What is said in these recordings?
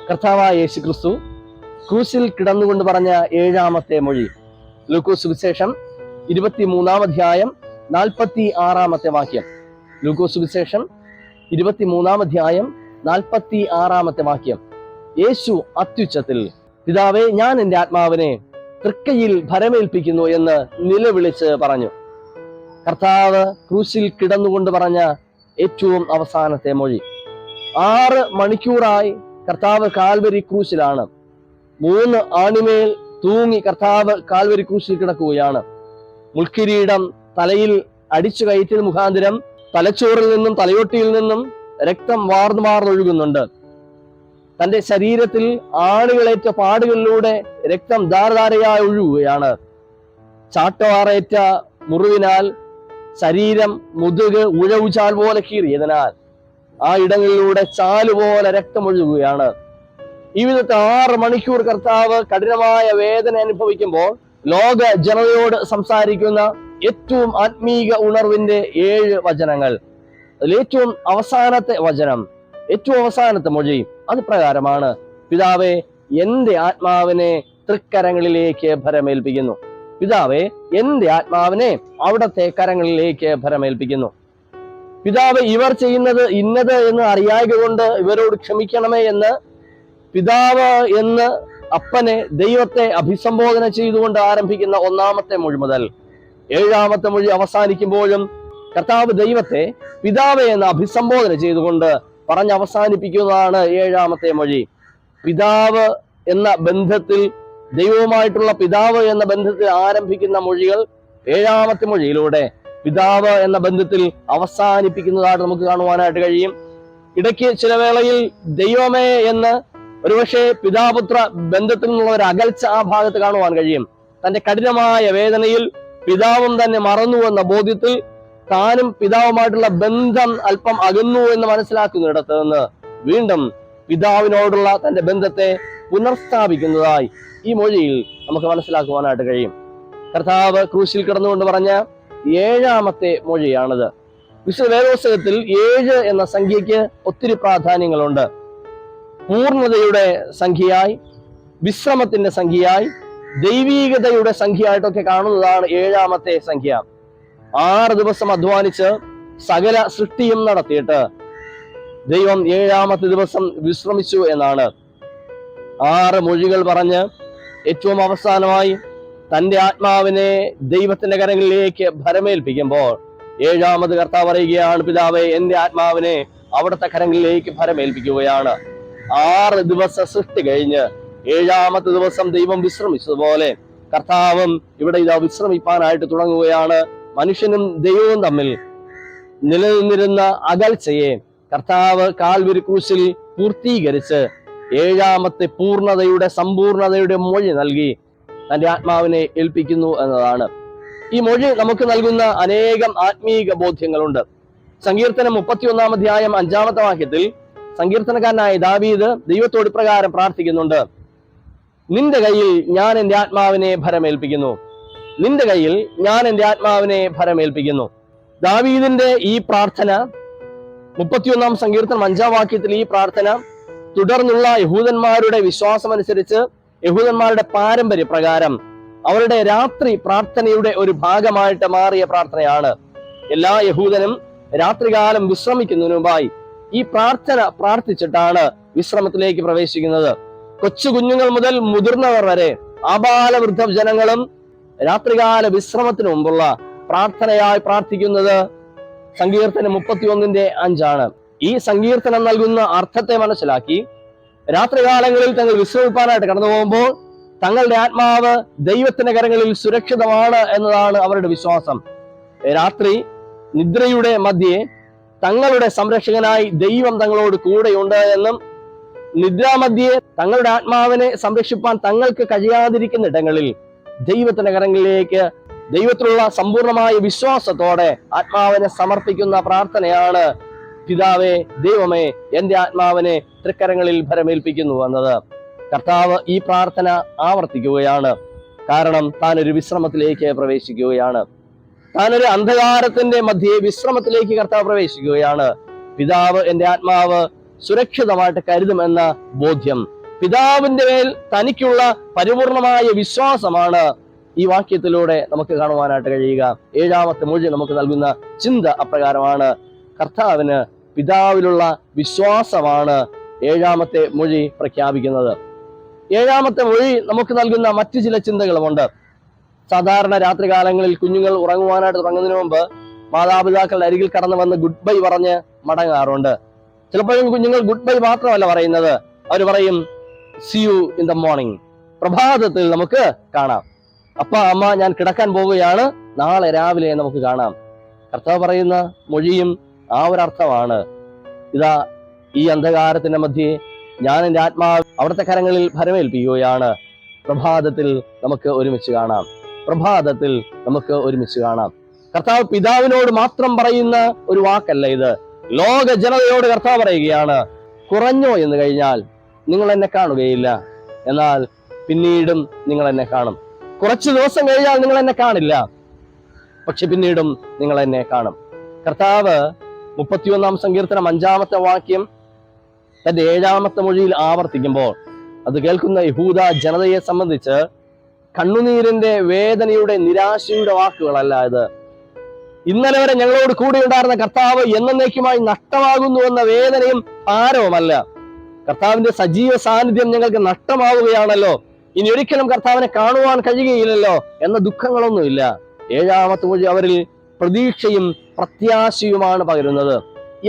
കർത്താവായ യേശു ക്രിസ്തു ക്രൂശിൽ കിടന്നുകൊണ്ട് പറഞ്ഞ ഏഴാമത്തെ മൊഴി. ലൂക്കോസ് സുവിശേഷം 23-ാം അധ്യായം 46-ാമത്തെ വാക്യം. ലൂക്കോസ് സുവിശേഷം 23-ാം അധ്യായം 46-ാമത്തെ വാക്യം. യേശു അത്യുച്ചത്തിൽ, പിതാവേ, ഞാൻ എൻ്റെ ആത്മാവിനെ തൃക്കയിൽ ഭരമേൽപ്പിക്കുന്നു എന്ന് നിലവിളിച്ച് പറഞ്ഞു. കർത്താവ് ക്രൂശിൽ കിടന്നുകൊണ്ട് പറഞ്ഞ ഏറ്റവും അവസാനത്തെ മൊഴി. 6 മണിക്കൂറായി കർത്താവ് കാൽവരി ക്രൂശിലാണ്. 3 ആണിമേൽ തൂങ്ങി കർത്താവ് കാൽവരി ക്രൂശിൽ കിടക്കുകയാണ്. മുൾക്കിരീടം തലയിൽ അടിച്ചു കയറ്റിയത് മുഖാന്തരം തലച്ചോറിൽ നിന്നും തലയോട്ടിയിൽ നിന്നും രക്തം വാർന്നൊഴുകുന്നുണ്ട്. തന്റെ ശരീരത്തിൽ ആണികളേറ്റ പാടുകളിലൂടെ രക്തം ധാരധാരയായി ഒഴുകുകയാണ്. ചാട്ടവാറേറ്റ മുറിവിനാൽ ശരീരം മുതുക് ഉഴവുചാൽ പോലെ കീറിയതിനാൽ ആ ഇടങ്ങളിലൂടെ ചാലുപോലെ രക്തമൊഴുകുകയാണ്. ഈ വിധത്തെ 6 മണിക്കൂർ കർത്താവ് കഠിനമായ വേദന അനുഭവിക്കുമ്പോൾ ലോക ജനതയോട് സംസാരിക്കുന്ന ഏറ്റവും ആത്മീക ഉണർവിന്റെ 7 വചനങ്ങൾ. അതിൽ ഏറ്റവും അവസാനത്തെ വചനം, ഏറ്റവും അവസാനത്തെ മൊഴി അത് പ്രകാരമാണ്: പിതാവേ, എന്റെ ആത്മാവിനെ തൃക്കരങ്ങളിലേക്ക് ഭരമേൽപ്പിക്കുന്നു. പിതാവേ, എന്റെ ആത്മാവിനെ അവിടത്തെ കരങ്ങളിലേക്ക് ഭരമേൽപ്പിക്കുന്നു. പിതാവ്, ഇവർ ചെയ്യുന്നത് ഇന്നത് എന്ന് അറിയായക കൊണ്ട് ഇവരോട് ക്ഷമിക്കണമേ എന്ന് പിതാവ് എന്ന് അപ്പനെ, ദൈവത്തെ അഭിസംബോധന ചെയ്തുകൊണ്ട് ആരംഭിക്കുന്ന 1-ാമത്തെ മൊഴി മുതൽ 7-ാമത്തെ മൊഴി അവസാനിക്കുമ്പോഴും കർത്താവ് ദൈവത്തെ പിതാവെ എന്ന് അഭിസംബോധന ചെയ്തുകൊണ്ട് പറഞ്ഞ് അവസാനിപ്പിക്കുന്നതാണ് 7-ാമത്തെ മൊഴി. പിതാവ് എന്ന ബന്ധത്തിൽ, ദൈവവുമായിട്ടുള്ള പിതാവ് എന്ന ബന്ധത്തിൽ ആരംഭിക്കുന്ന മൊഴികൾ 7-ാമത്തെ മൊഴിയിലൂടെ പിതാവ് എന്ന ബന്ധത്തിൽ അവസാനിപ്പിക്കുന്നതായിട്ട് നമുക്ക് കാണുവാനായിട്ട് കഴിയും. ഇടയ്ക്ക് ചില വേളയിൽ ദൈവമേ എന്ന് ഒരുപക്ഷെ പിതാപുത്ര ബന്ധത്തിൽ നിന്നുള്ള ഒരു അകൽച്ച ആ ഭാഗത്ത് കാണുവാൻ കഴിയും. തന്റെ കഠിനമായ വേദനയിൽ പിതാവും തന്നെ മറന്നു എന്ന ബോധ്യത്തിൽ താനും പിതാവുമായിട്ടുള്ള ബന്ധം അല്പം അകന്നു എന്ന് മനസ്സിലാക്കുന്നിടത്ത് നിന്ന് വീണ്ടും പിതാവിനോടുള്ള തന്റെ ബന്ധത്തെ പുനർസ്ഥാപിക്കുന്നതായി ഈ മൊഴിയിൽ നമുക്ക് മനസ്സിലാക്കുവാനായിട്ട് കഴിയും. കർത്താവ് ക്രൂശിൽ കിടന്നുകൊണ്ട് പറഞ്ഞ 7-ാമത്തെ മൊഴിയാണിത്. വിശുദ്ധ വേദപുസ്തകത്തിൽ 7 എന്ന സംഖ്യയ്ക്ക് ഒത്തിരി പ്രാധാന്യങ്ങളുണ്ട്. പൂർണ്ണതയുടെ സംഖ്യയായി, വിശ്രമത്തിന്റെ സംഖ്യയായി, ദൈവീകതയുടെ സംഖ്യയായിട്ടൊക്കെ കാണുന്നതാണ് 7-ാമത്തെ സംഖ്യ. 6 ദിവസം അധ്വാനിച്ച് സകല സൃഷ്ടിയും നടത്തിയിട്ട് ദൈവം 7-ാമത്തെ ദിവസം വിശ്രമിച്ചു എന്നാണ്. 6 മൊഴികൾ പറഞ്ഞ് ഏറ്റവും അവസാനമായി തന്റെ ആത്മാവിനെ ദൈവത്തിന്റെ കരങ്ങളിലേക്ക് ഭരമേൽപ്പിക്കുമ്പോൾ 7-ാമത് കർത്താവ് പറയുകയാണ്: പിതാവേ, എന്റെ ആത്മാവിനെ അവിടുത്തെ കരങ്ങളിലേക്ക് ഭരമേൽപ്പിക്കുകയാണ്. 6 ദിവസ സൃഷ്ടി കഴിഞ്ഞ് 7-ാമത്തെ ദിവസം ദൈവം വിശ്രമിച്ചതുപോലെ കർത്താവും ഇവിടെ ഇതാ വിശ്രമിപ്പാനായിട്ട് തുടങ്ങുകയാണ്. മനുഷ്യനും ദൈവവും തമ്മിൽ നിലനിന്നിരുന്ന അകൽച്ചയെ കർത്താവ് കാൽവരി ക്രൂശിൽ പൂർത്തീകരിച്ച് 7-ാമത്തെ പൂർണ്ണതയുടെ സമ്പൂർണതയുടെ മൊഴി നൽകി തന്റെ ആത്മാവിനെ ഏൽപ്പിക്കുന്നു എന്നതാണ്. ഈ മൊഴി നമുക്ക് നൽകുന്ന അനേകം ആത്മീക ബോധ്യങ്ങളുണ്ട്. സങ്കീർത്തനം 31-ാം അധ്യായം 5-ാമത്തെ വാക്യത്തിൽ സങ്കീർത്തനക്കാരനായ ദാവീദ് ദൈവത്തോട് പ്രകാരം പ്രാർത്ഥിക്കുന്നുണ്ട്: നിന്റെ കയ്യിൽ ഞാൻ എൻ്റെ ആത്മാവിനെ ഭരമേൽപ്പിക്കുന്നു, നിന്റെ കയ്യിൽ ഞാൻ എൻ്റെ ആത്മാവിനെ ഭരമേൽപ്പിക്കുന്നു. ദാവീദിന്റെ ഈ പ്രാർത്ഥന, 31-ാം സങ്കീർത്തനം 5-ാം വാക്യത്തിൽ ഈ പ്രാർത്ഥന തുടർന്നുള്ള യഹൂദന്മാരുടെ വിശ്വാസമനുസരിച്ച്, യഹൂദന്മാരുടെ പാരമ്പര്യ പ്രകാരം അവരുടെ രാത്രി പ്രാർത്ഥനയുടെ ഒരു ഭാഗമായിട്ട് മാറിയ പ്രാർത്ഥനയാണ്. എല്ലാ യഹൂദനും രാത്രികാലം വിശ്രമിക്കുന്നതിന് മുമ്പായി ഈ പ്രാർത്ഥന പ്രാർത്ഥിച്ചിട്ടാണ് വിശ്രമത്തിലേക്ക് പ്രവേശിക്കുന്നത്. കൊച്ചു കുഞ്ഞുങ്ങൾ മുതൽ മുതിർന്നവർ വരെ ആബാലവൃദ്ധ ജനങ്ങളും രാത്രികാല വിശ്രമത്തിന് മുമ്പുള്ള പ്രാർത്ഥനയായി പ്രാർത്ഥിക്കുന്നത് സങ്കീർത്തനം 31-5 ഈ സങ്കീർത്തനം നൽകുന്ന അർത്ഥത്തെ മനസ്സിലാക്കി രാത്രികാലങ്ങളിൽ തങ്ങൾ വിശ്രമിപ്പാനായിട്ട് കടന്നു പോകുമ്പോൾ തങ്ങളുടെ ആത്മാവ് ദൈവത്തിന്റെ കരങ്ങളിൽ സുരക്ഷിതമാണ് എന്നതാണ് അവരുടെ വിശ്വാസം. രാത്രി നിദ്രയുടെ മധ്യേ തങ്ങളുടെ സംരക്ഷകനായി ദൈവം തങ്ങളോട് കൂടെയുണ്ട് എന്നും, നിദ്രാമധ്യേ തങ്ങളുടെ ആത്മാവിനെ സംരക്ഷിപ്പാൻ തങ്ങൾക്ക് കഴിയാതിരിക്കുന്ന ഇടങ്ങളിൽ ദൈവത്തിന്റെ കരങ്ങളിലേക്ക് ദൈവത്തിലുള്ള സമ്പൂർണമായ വിശ്വാസത്തോടെ ആത്മാവിനെ സമർപ്പിക്കുന്ന പ്രാർത്ഥനയാണ് പിതാവേ, ദൈവമേ, എന്റെ ആത്മാവിനെ തൃക്കരങ്ങളിൽ ഭരമേൽപ്പിക്കുന്നു എന്നത്. കർത്താവ് ഈ പ്രാർത്ഥന ആവർത്തിക്കുകയാണ്. കാരണം താൻ ഒരു വിശ്രമത്തിലേക്ക് പ്രവേശിക്കുകയാണ്. താനൊരു അന്ധകാരത്തിന്റെ മധ്യേ വിശ്രമത്തിലേക്ക് കർത്താവ് പ്രവേശിക്കുകയാണ്. പിതാവ് എന്റെ ആത്മാവ് സുരക്ഷിതമായിട്ട് കരുതുമെന്ന ബോധ്യം, പിതാവിന്റെ മേൽ തനിക്കുള്ള പരിപൂർണമായ വിശ്വാസമാണ് ഈ വാക്യത്തിലൂടെ നമുക്ക് കാണുവാനായിട്ട് കഴിയുക. ഏഴാമത്തെ മൊഴി നമുക്ക് നൽകുന്ന ചിന്ത അപ്രകാരമാണ്. കർത്താവിന് പിതാവിലുള്ള വിശ്വാസമാണ് ഏഴാമത്തെ മൊഴി പ്രഖ്യാപിക്കുന്നത്. ഏഴാമത്തെ മൊഴി നമുക്ക് നൽകുന്ന മറ്റു ചില ചിന്തകളുമുണ്ട്. സാധാരണ രാത്രികാലങ്ങളിൽ കുഞ്ഞുങ്ങൾ ഉറങ്ങുവാനായിട്ട് തുടങ്ങുന്നതിന് മുമ്പ് മാതാപിതാക്കളുടെ അരികിൽ കടന്നു വന്ന് ഗുഡ് ബൈ പറഞ്ഞ് മടങ്ങാറുണ്ട്. ചിലപ്പോഴും കുഞ്ഞുങ്ങൾ ഗുഡ് ബൈ മാത്രമല്ല പറയുന്നത്, അവർ പറയും C you in the morning, പ്രഭാതത്തിൽ നമുക്ക് കാണാം. അപ്പ അമ്മ ഞാൻ കിടക്കാൻ പോവുകയാണ്, നാളെ രാവിലെ നമുക്ക് കാണാം. കർത്താവ് പറയുന്ന മൊഴിയും ആ ഒരർത്ഥമാണ്. ഇതാ ഈ അന്ധകാരത്തിന്റെ മധ്യേ ഞാൻ എൻ്റെ ആത്മാവ് അവിടുത്തെ കരങ്ങളിൽ ഭരമേൽപ്പിക്കുകയാണ്. പ്രഭാതത്തിൽ നമുക്ക് ഒരുമിച്ച് കാണാം, പ്രഭാതത്തിൽ നമുക്ക് ഒരുമിച്ച് കാണാം. കർത്താവ് പിതാവിനോട് മാത്രം പറയുന്ന ഒരു വാക്കല്ല ഇത്. ലോക ജനതയോട് കർത്താവ് പറയുകയാണ്, കുറഞ്ഞോ എന്ന് കഴിഞ്ഞാൽ നിങ്ങൾ എന്നെ കാണുകയില്ല, എന്നാൽ പിന്നീടും നിങ്ങൾ എന്നെ കാണും. കുറച്ചു ദിവസം കഴിഞ്ഞാൽ നിങ്ങൾ എന്നെ കാണില്ല, പക്ഷെ പിന്നീടും നിങ്ങൾ എന്നെ കാണും. കർത്താവ് 31-ാം സങ്കീർത്തനം 5-ാമത്തെ വാക്യം തന്റെ 7-ാമത്തെ മൊഴിയിൽ ആവർത്തിക്കുമ്പോൾ അത് കേൾക്കുന്ന യഹൂദ ജനതയെ സംബന്ധിച്ച് കണ്ണുനീരിന്റെ, വേദനയുടെ, നിരാശയുടെ വാക്കുകളല്ല ഇത്. ഇന്നലെ വരെ ഞങ്ങളോട് കൂടെ ഉണ്ടായിരുന്ന കർത്താവ് എന്നേക്കുമായി നഷ്ടമാകുന്നു എന്ന വേദനയും ഭാരവുമല്ല. കർത്താവിന്റെ സജീവ സാന്നിധ്യം ഞങ്ങൾക്ക് നഷ്ടമാവുകയാണല്ലോ, ഇനി ഒരിക്കലും കർത്താവിനെ കാണുവാൻ കഴിയുകയില്ലല്ലോ എന്ന ദുഃഖങ്ങളൊന്നുമില്ല. 7-ാമത്തെ മൊഴി അവരിൽ പ്രതീക്ഷയും പ്രത്യാശയുമാണ് പകരുന്നത്.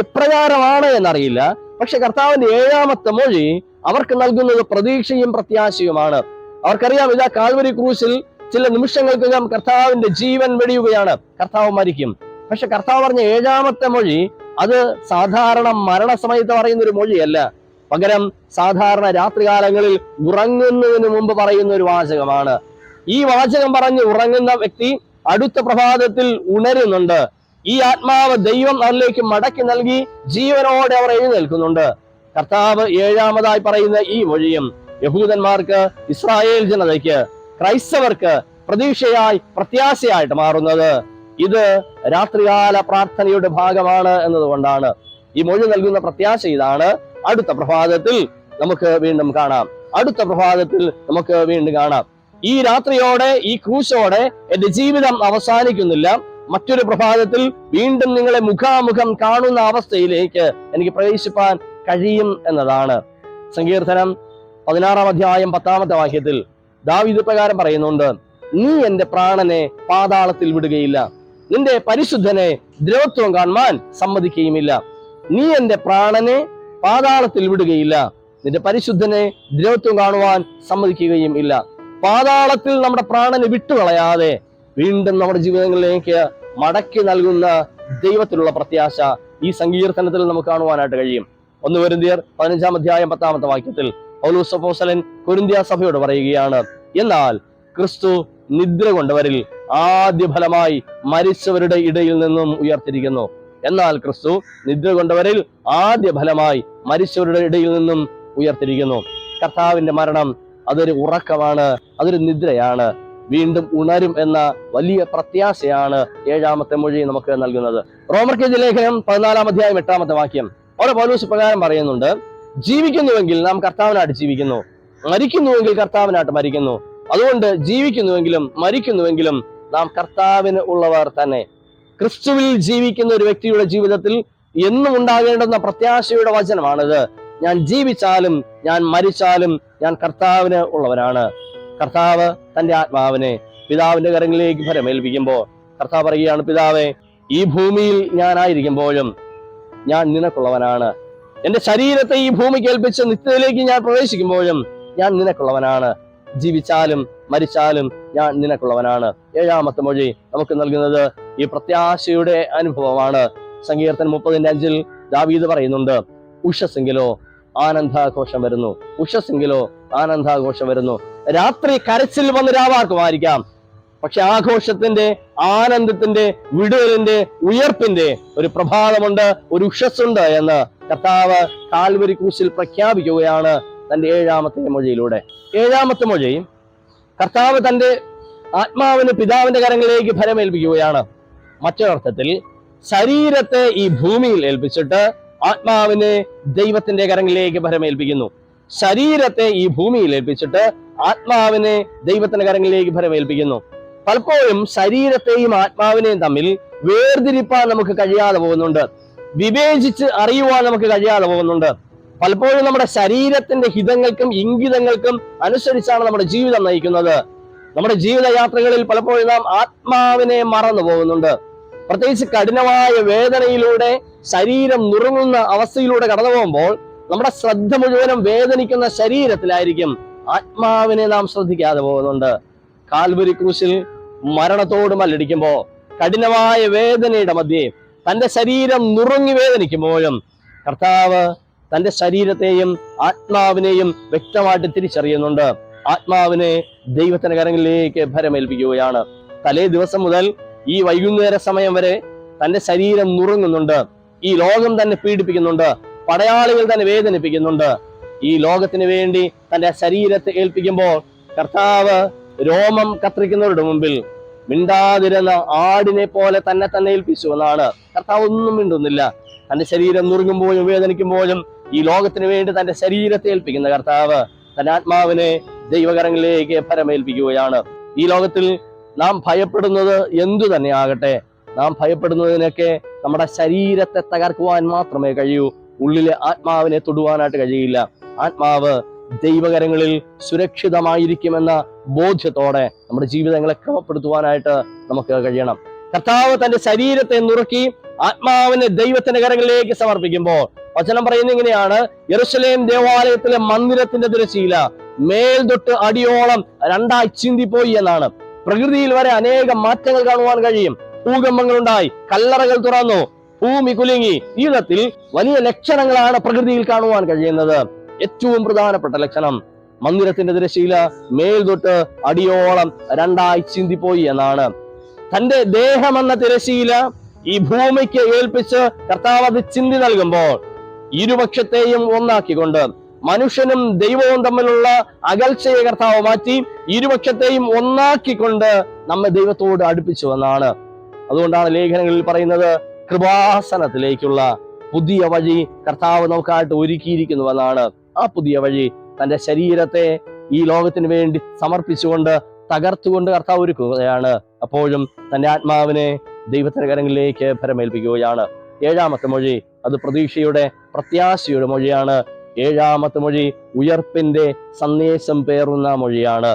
എപ്രകാരമാണ് എന്നറിയില്ല, പക്ഷെ കർത്താവിന്റെ 7-ാമത്തെ മൊഴി അവർക്ക് നൽകുന്നത് പ്രതീക്ഷയും പ്രത്യാശയുമാണ്. അവർക്കറിയാം, ഇതാ കാൽവരി ക്രൂശിൽ ചില നിമിഷങ്ങൾക്കകം കർത്താവിന്റെ ജീവൻ വെടിയുകയാണ്, കർത്താവ് മരിക്കും. പക്ഷെ കർത്താവ് പറഞ്ഞ 7-ാമത്തെ മൊഴി അത് സാധാരണ മരണസമയത്ത് പറയുന്ന ഒരു മൊഴിയല്ല, പകരം സാധാരണ രാത്രികാലങ്ങളിൽ ഉറങ്ങുന്നതിന് മുമ്പ് പറയുന്ന ഒരു വാചകമാണ്. ഈ വാചകം പറഞ്ഞ് ഉറങ്ങുന്ന വ്യക്തി അടുത്ത പ്രഭാതത്തിൽ ഉണരുന്നുണ്ട്. ഈ ആത്മാവ് ദൈവം അവരിലേക്ക് മടക്കി നൽകി ജീവനോടെ അവർ എഴുന്നേൽക്കുന്നുണ്ട്. കർത്താവ് 7-ാമതായി പറയുന്ന ഈ മൊഴിയും യഹൂദന്മാർക്ക്, ഇസ്രായേൽ ജനതയ്ക്ക്, ക്രൈസ്തവർക്ക് പ്രതീക്ഷയായി, പ്രത്യാശയായിട്ട് മാറുന്നത് ഇത് രാത്രികാല പ്രാർത്ഥനയുടെ ഭാഗമാണ് എന്നതുകൊണ്ടാണ്. ഈ മൊഴി നൽകുന്ന പ്രത്യാശ ഇതാണ്: അടുത്ത പ്രഭാതത്തിൽ നമുക്ക് വീണ്ടും കാണാം, അടുത്ത പ്രഭാതത്തിൽ നമുക്ക് വീണ്ടും കാണാം. ഈ രാത്രിയോടെ, ഈ ക്രൂശോടെ എന്റെ ജീവിതം അവസാനിക്കുന്നില്ല. മറ്റൊരു പ്രഭാതത്തിൽ വീണ്ടും നിങ്ങളെ മുഖാമുഖം കാണുന്ന അവസ്ഥയിലേക്ക് എനിക്ക് പ്രവേശിപ്പാൻ കഴിയും എന്നതാണ്. സങ്കീർത്തനം 16-ാം അധ്യായം 10-ാമത്തെ വാക്യത്തിൽ ദാവീദ് പ്രകാരം പറയുന്നുണ്ട്: നീ എന്റെ പ്രാണനെ പാതാളത്തിൽ വിടുകയില്ല, നിന്റെ പരിശുദ്ധനെ ദ്രവത്വം കാണുവാൻ സമ്മതിക്കുകയുമില്ല. നീ എന്റെ പ്രാണനെ പാതാളത്തിൽ വിടുകയില്ല, നിന്റെ പരിശുദ്ധനെ ദ്രവത്വം കാണുവാൻ സമ്മതിക്കുകയും ഇല്ല. പാതാളത്തിൽ നമ്മുടെ പ്രാണനെ വിട്ടുകളയാതെ വീണ്ടും നമ്മുടെ ജീവിതങ്ങളിലേക്ക് മടക്കി നൽകുന്ന ദൈവത്തിലുള്ള പ്രത്യാശ ഈ സങ്കീർത്തനത്തിൽ നമുക്ക് കാണുവാനായിട്ട് കഴിയും. 1 കൊരിന്ത്യർ 15-ാം അധ്യായം 10-ാമത്തെ വാക്യത്തിൽ പൗലോസ് അപ്പോസ്തലൻ കൊരിന്ത്യ സഭയോട് പറയുകയാണ്: എന്നാൽ ക്രിസ്തു നിദ്ര കൊണ്ടവരിൽ ആദ്യ ഫലമായി മരിച്ചവരുടെ ഇടയിൽ നിന്നും ഉയർത്തിരിക്കുന്നു. എന്നാൽ ക്രിസ്തു നിദ്ര കൊണ്ടവരിൽ ആദ്യ ഫലമായി മരിച്ചവരുടെ ഇടയിൽ നിന്നും ഉയർത്തിരിക്കുന്നു. കർത്താവിന്റെ മരണം അതൊരു ഉറക്കമാണ്, അതൊരു നിദ്രയാണ്. വീണ്ടും ഉണരും എന്ന വലിയ പ്രത്യാശയാണ് 7-ാമത്തെ മൊഴി നമുക്ക് നൽകുന്നത്. റോമർക്കെഴുതിയ ലേഖനം 14-ാം അധ്യായം 8-ാമത്തെ വാക്യം അവിടെ പൗലോസ് പ്രകാരം പറയുന്നുണ്ട്: ജീവിക്കുന്നുവെങ്കിൽ നാം കർത്താവിനായിട്ട് ജീവിക്കുന്നു, മരിക്കുന്നുവെങ്കിൽ കർത്താവിനായിട്ട് മരിക്കുന്നു. അതുകൊണ്ട് ജീവിക്കുന്നുവെങ്കിലും മരിക്കുന്നുവെങ്കിലും നാം കർത്താവിന് ഉള്ളവർ തന്നെ. ക്രിസ്തുവിൽ ജീവിക്കുന്ന ഒരു വ്യക്തിയുടെ ജീവിതത്തിൽ എന്നും ഉണ്ടാകേണ്ടുന്ന പ്രത്യാശയുടെ വചനമാണിത്. ഞാൻ ജീവിച്ചാലും ഞാൻ മരിച്ചാലും ഞാൻ കർത്താവിന് ഉള്ളവരാണ്. കർത്താവ് തന്റെ ആത്മാവിനെ പിതാവിന്റെ കരങ്ങളിലേക്ക് ഫലമേൽപ്പിക്കുമ്പോൾ കർത്താവ് പറയുകയാണ്: പിതാവേ, ഈ ഭൂമിയിൽ ഞാനായിരിക്കുമ്പോഴും ഞാൻ നിനക്കുള്ളവനാണ്. എന്റെ ശരീരത്തെ ഈ ഭൂമിക്ക് ഏൽപ്പിച്ച് നിത്യതയിലേക്ക് ഞാൻ പ്രവേശിക്കുമ്പോഴും ഞാൻ നിനക്കുള്ളവനാണ്. ജീവിച്ചാലും മരിച്ചാലും ഞാൻ നിനക്കുള്ളവനാണ്. 7-ാമത്തെ മൊഴി നമുക്ക് നൽകുന്നത് ഈ പ്രത്യാശയുടെ അനുഭവമാണ്. സങ്കീർത്തനം 30-5 ദാവീദ് പറയുന്നുണ്ട്: ഉഷസ്സെങ്കിലോ ആനന്ദാഘോഷം വരുന്നു, ഉഷസ്സെങ്കിലോ ആനന്ദാഘോഷം വരുന്നു. രാത്രി കരച്ചിൽ വന്ന് രാവാർക്കുമായിരിക്കാം, പക്ഷെ ആഘോഷത്തിന്റെ, ആനന്ദത്തിന്റെ, വിടുതലിന്റെ, ഉയർപ്പിന്റെ ഒരു പ്രഭാതമുണ്ട്, ഒരു ഉഷസ്സുണ്ട് എന്ന് കർത്താവ് കാൽവരി ക്രൂശിൽ പ്രഖ്യാപിക്കുകയാണ് തന്റെ 7-ാമത്തെ മൊഴിയിലൂടെ. 7-ാമത്തെ മൊഴി കർത്താവ് തന്റെ ആത്മാവിന് പിതാവിന്റെ കരങ്ങളിലേക്ക് ഫലമേൽപ്പിക്കുകയാണ്. മറ്റൊരർത്ഥത്തിൽ ശരീരത്തെ ഈ ഭൂമിയിൽ ഏൽപ്പിച്ചിട്ട് ആത്മാവിനെ ദൈവത്തിന്റെ കരങ്ങളിലേക്ക് ഭരമേൽപ്പിക്കുന്നു. ശരീരത്തെ ഈ ഭൂമിയിൽ ഏൽപ്പിച്ചിട്ട് ആത്മാവിനെ ദൈവത്തിന്റെ കരങ്ങളിലേക്ക് ഭരമേൽപ്പിക്കുന്നു. പലപ്പോഴും ശരീരത്തെയും ആത്മാവിനെയും തമ്മിൽ വേർതിരിപ്പാൻ നമുക്ക് കഴിയാതെ പോകുന്നുണ്ട്. വിവേചിച്ച് അറിയുവാൻ നമുക്ക് കഴിയാതെ പോകുന്നുണ്ട്. പലപ്പോഴും നമ്മുടെ ശരീരത്തിന്റെ ഹിതങ്ങൾക്കും ഇംഗിതങ്ങൾക്കും അനുസരിച്ചാണ് നമ്മുടെ ജീവിതം നയിക്കുന്നത്. നമ്മുടെ ജീവിതയാത്രകളിൽ പലപ്പോഴും നാം ആത്മാവിനെ മറന്നു പോകുന്നുണ്ട്. പ്രത്യേകിച്ച് കഠിനമായ വേദനയിലൂടെ ശരീരം നുറുങ്ങുന്ന അവസ്ഥയിലൂടെ കടന്നു പോകുമ്പോൾ നമ്മുടെ ശ്രദ്ധ മുഴുവനും വേദനിക്കുന്ന ശരീരത്തിലായിരിക്കും. ആത്മാവിനെ നാം ശ്രദ്ധിക്കാതെ പോകുന്നുണ്ട്. കാൽവരി ക്രൂശിൽ മരണത്തോട് മല്ലടിക്കുമ്പോ കഠിനമായ വേദനയുടെ മധ്യേ തന്റെ ശരീരം നുറുങ്ങി വേദനിക്കുമ്പോഴും കർത്താവ് തന്റെ ശരീരത്തെയും ആത്മാവിനെയും വ്യക്തമായിട്ട് തിരിച്ചറിയുന്നുണ്ട്. ആത്മാവിനെ ദൈവത്തിന്റെ കരങ്ങളിലേക്ക് ഭരമേൽപ്പിക്കുകയാണ്. തലേ ദിവസം മുതൽ ഈ വൈകുന്നേര സമയം വരെ തന്റെ ശരീരം നുറുങ്ങുന്നുണ്ട്. ഈ ലോകം തന്നെ പീഡിപ്പിക്കുന്നുണ്ട്. പടയാളികൾ തന്നെ വേദനിപ്പിക്കുന്നുണ്ട്. ഈ ലോകത്തിന് വേണ്ടി തന്റെ ശരീരത്തെ ഏൽപ്പിക്കുമ്പോൾ കർത്താവ് രോമം കത്രിക്കുന്നവരുടെ മുമ്പിൽ മിണ്ടാതിരുന്ന ആടിനെ പോലെ തന്നെ ഏൽപ്പിച്ചു എന്നാണ്. കർത്താവ് ഒന്നും മിണ്ടുന്നില്ല. തന്റെ ശരീരം നുറുങ്ങുമ്പോഴും വേദനിക്കുമ്പോഴും ഈ ലോകത്തിന് വേണ്ടി തന്റെ ശരീരത്തെ ഏൽപ്പിക്കുന്ന കർത്താവ് തന്റെ ആത്മാവിനെ ദൈവകരങ്ങളിലേക്ക് ഭരമേൽപ്പിക്കുകയാണ്. ഈ ലോകത്തിൽ നാം ഭയപ്പെടുന്നത് എന്തു തന്നെ ആകട്ടെ, നാം ഭയപ്പെടുന്നതിനൊക്കെ നമ്മുടെ ശരീരത്തെ തകർക്കുവാൻ മാത്രമേ കഴിയൂ. ഉള്ളിലെ ആത്മാവിനെ തൊടുവാനായിട്ട് കഴിയില്ല. ആത്മാവ് ദൈവകരങ്ങളിൽ സുരക്ഷിതമായിരിക്കുമെന്ന ബോധ്യത്തോടെ നമ്മുടെ ജീവിതങ്ങളെ ക്രമപ്പെടുത്തുവാനായിട്ട് നമുക്ക് കഴിയണം. കർത്താവ് തന്റെ ശരീരത്തെ നുറുക്കി ആത്മാവിനെ ദൈവത്തിന്റെ കരങ്ങളിലേക്ക് സമർപ്പിക്കുമ്പോൾ വചനം പറയുന്നത് ഇങ്ങനെയാണ്: യെരൂശലേം ദേവാലയത്തിലെ മന്ദിരത്തിന്റെ തിരശ്ശീല മേൽ തൊട്ട് അടിയോളം രണ്ടായി ചിന്തിപ്പോയി എന്നാണ്. പ്രകൃതിയിൽ വരെ അനേകം മാറ്റങ്ങൾ കാണുവാൻ കഴിയും. ഭൂകമ്പങ്ങൾ ഉണ്ടായി, കല്ലറകൾ തുറന്നു, ഭൂമി കുലുങ്ങി. ഈ വിധത്തിൽ വലിയ ലക്ഷണങ്ങളാണ് പ്രകൃതിയിൽ കാണുവാൻ കഴിയുന്നത്. ഏറ്റവും പ്രധാനപ്പെട്ട ലക്ഷണം മന്ദിരത്തിന്റെ തിരശ്ശീല മേൽ തൊട്ട് അടിയോളം രണ്ടായി ചിന്തിപ്പോയി എന്നാണ്. തന്റെ ദേഹമെന്ന തിരശ്ശീല ഈ ഭൂമിക്ക് ഏൽപ്പിച്ച് കർത്താവ് അത് ചിന്തി നൽകുമ്പോൾ ഇരുപക്ഷത്തെയും ഒന്നാക്കിക്കൊണ്ട് മനുഷ്യനും ദൈവവും തമ്മിലുള്ള അകൽച്ചയെ കർത്താവ് മാറ്റി ഇരുപക്ഷത്തെയും ഒന്നാക്കിക്കൊണ്ട് നമ്മെ ദൈവത്തോട് അടുപ്പിച്ചു എന്നാണ്. അതുകൊണ്ടാണ് ലേഖനങ്ങളിൽ പറയുന്നത് കൃപാസനത്തിലേക്കുള്ള പുതിയ വഴി കർത്താവ് നമുക്കായിട്ട് ഒരുക്കിയിരിക്കുന്നുവെന്നാണ്. ആ പുതിയ വഴി തന്റെ ശരീരത്തെ ഈ ലോകത്തിന് വേണ്ടി സമർപ്പിച്ചുകൊണ്ട് തകർത്തുകൊണ്ട് കർത്താവ് ഒരുക്കുകയാണ്. അപ്പോഴും തന്റെ ആത്മാവിനെ ദൈവത്തിന്റെ കരങ്ങളിലേക്ക് ഭരമേൽപ്പിക്കുകയാണ്. ഏഴാമത്തെ മൊഴി അത് പ്രതീക്ഷയുടെ പ്രത്യാശയുടെ മൊഴിയാണ്. ഏഴാമത്തെ മൊഴി ഉയർപ്പിന്റെ സന്ദേശം പേറുന്ന മൊഴിയാണ്.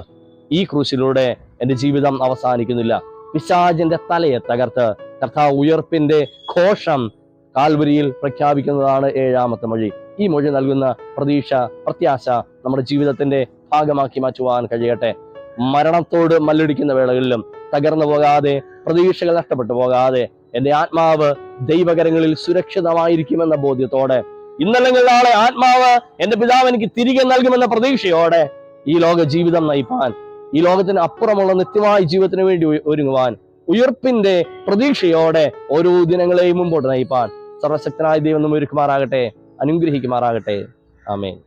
ഈ ക്രൂശിലൂടെ എന്റെ ജീവിതം അവസാനിക്കുന്നില്ല. പിശാചിന്റെ തലയെ തകർത്ത് കർത്താവ് ഉയർപ്പിന്റെ ഘോഷം കാൽവരിയിൽ പ്രഖ്യാപിക്കുന്നതാണ് ഏഴാമത്തെ മൊഴി. ഈ മൊഴി നൽകുന്ന പ്രതീക്ഷ, പ്രത്യാശ നമ്മുടെ ജീവിതത്തിന്റെ ഭാഗമാക്കി മാറ്റുവാൻ കഴിയട്ടെ. മരണത്തോട് മല്ലടിക്കുന്ന വേളകളിലും തകർന്നു പോകാതെ, പ്രതീക്ഷകൾ നഷ്ടപ്പെട്ടു പോകാതെ എന്റെ ആത്മാവ് ദൈവകരങ്ങളിൽ സുരക്ഷിതമായിരിക്കുമെന്ന ബോധ്യത്തോടെ, ഇന്നല്ലെങ്കിൽ നാളെ ആത്മാവ് എന്റെ പിതാവ് എനിക്ക് തിരികെ നൽകുമെന്ന പ്രതീക്ഷയോടെ ഈ ലോക ജീവിതം നയിപ്പാൻ, ഈ ലോകത്തിന് അപ്പുറമുള്ള നിത്യമായ ജീവിതത്തിന് വേണ്ടി ഒരുങ്ങുവാൻ, ഉയർപ്പിന്റെ പ്രതീക്ഷയോടെ ഓരോ ദിനങ്ങളെയും മുമ്പോട്ട് നയിപ്പാൻ സർവശക്തനായ ദൈവം നമ്മെ ഒരുക്കുമാറാകട്ടെ, അനുഗ്രഹിക്കുമാറാകട്ടെ. ആമേൻ.